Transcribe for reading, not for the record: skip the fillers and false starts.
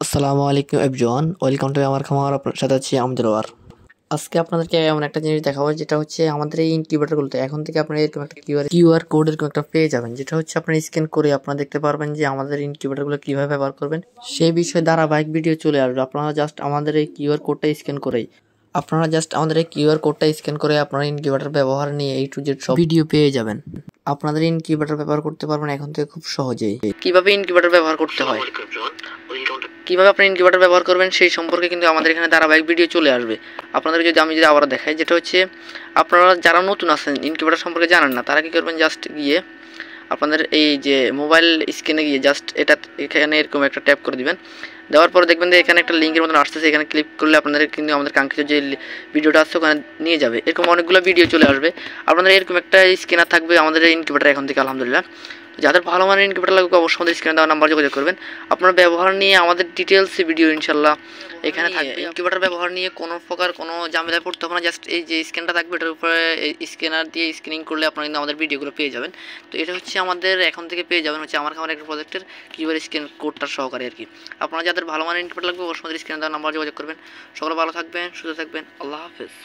আসসালামু আলাইকুম everyone, welcome to আমার খামার। আপনার সাথে আছি আমজাদ। আজকে আপনাদেরকে এমন একটা জিনিস দেখাবো যেটা হচ্ছে আমাদের এই ইনকিউবেটরগুলোতে এখন থেকে আপনারা এরকম একটা কিউআর কোড এরকম একটা পেয়ে যাবেন, যেটা হচ্ছে আপনারা স্ক্যান করে আপনারা দেখতে পারবেন যে আমাদের ইনকিউবেটরগুলো কিভাবে ব্যবহার করবেন সেই বিষয়ে ধারাবাহিক ভিডিও চলে আসবে। আপনারা জাস্ট আমাদের এই কিউআর কোডটা স্ক্যান করে আপনারা ইনকিউবেটর ব্যবহার নিয়ে এই টু জেড সব ভিডিও পেয়ে যাবেন। আপনাদের ইনকিউবেটর ব্যবহার করতে পারবেন এখন থেকে খুব সহজেই। কিভাবে ইনকিউবেটর ব্যবহার করতে হয়, কিভাবে আপনি ইনকিউবেটর ব্যবহার করবেন সেই সম্পর্কে কিন্তু আমাদের এখানে ধারাবাহিক ভিডিও চলে আসবে। আপনাদের আমি যদি আবার দেখাই, যেটা হচ্ছে আপনারা যারা নতুন আছেন ইনকিউবেটর সম্পর্কে জানেন না, তারা কি করবেন, জাস্ট গিয়ে আপনাদের এই যে মোবাইল স্ক্রিনে গিয়ে জাস্ট এখানে এরকম একটা ট্যাপ করে দিবেন। দেওয়ার পরে দেখবেন যে এখানে একটা লিঙ্কের মতন আসতেছে, এখানে ক্লিক করলে আপনাদের কিন্তু আমাদের কাঙ্ক্ষিত যে ভিডিওটা আসছে ওখানে নিয়ে যাবে। এরকম অনেকগুলো ভিডিও চলে আসবে। আপনাদের এরকম একটা স্ক্যানার থাকবে আমাদের ইনকিউবেটর এখন থেকে আলহামদুলিল্লাহ। যাদের ভালো মানের ইনকিউবেটর লাগবে অবশ্যই আমাদের স্ক্রিনে দেওয়া নাম্বার যোগাযোগ করবেন। আপনার ব্যবহার নিয়ে আমাদের ডিটেলসে ভিডিও ইনশাল্লাহ এখানে থাকবে। ইনকিউবেটর ব্যবহার নিয়ে কোনো প্রকার কোনো ঝামেলায় পড়তে হবে না। জাস্ট এই যে স্ক্যানটা থাকবে এটার উপরে স্ক্যানার দিয়ে স্ক্যানিং করলে আপনারা কিন্তু আমাদের ভিডিওগুলো পেয়ে যাবেন। তো এটা হচ্ছে আমাদের এখন থেকে পেয়ে যাবেন হচ্ছে আমার খামার একটা প্রজেক্টের কিউআর স্ক্যান কোডটার সহকারে আর কি। আপনারা যাদের ভালো মানের ইনকিউবেটর লাগবে অবশ্যই আমাদের স্ক্রিনে দেওয়া নাম্বার যোগাযোগ করবেন। সকলে ভালো থাকবেন, সুস্থ থাকবেন। আল্লাহ হাফেজ।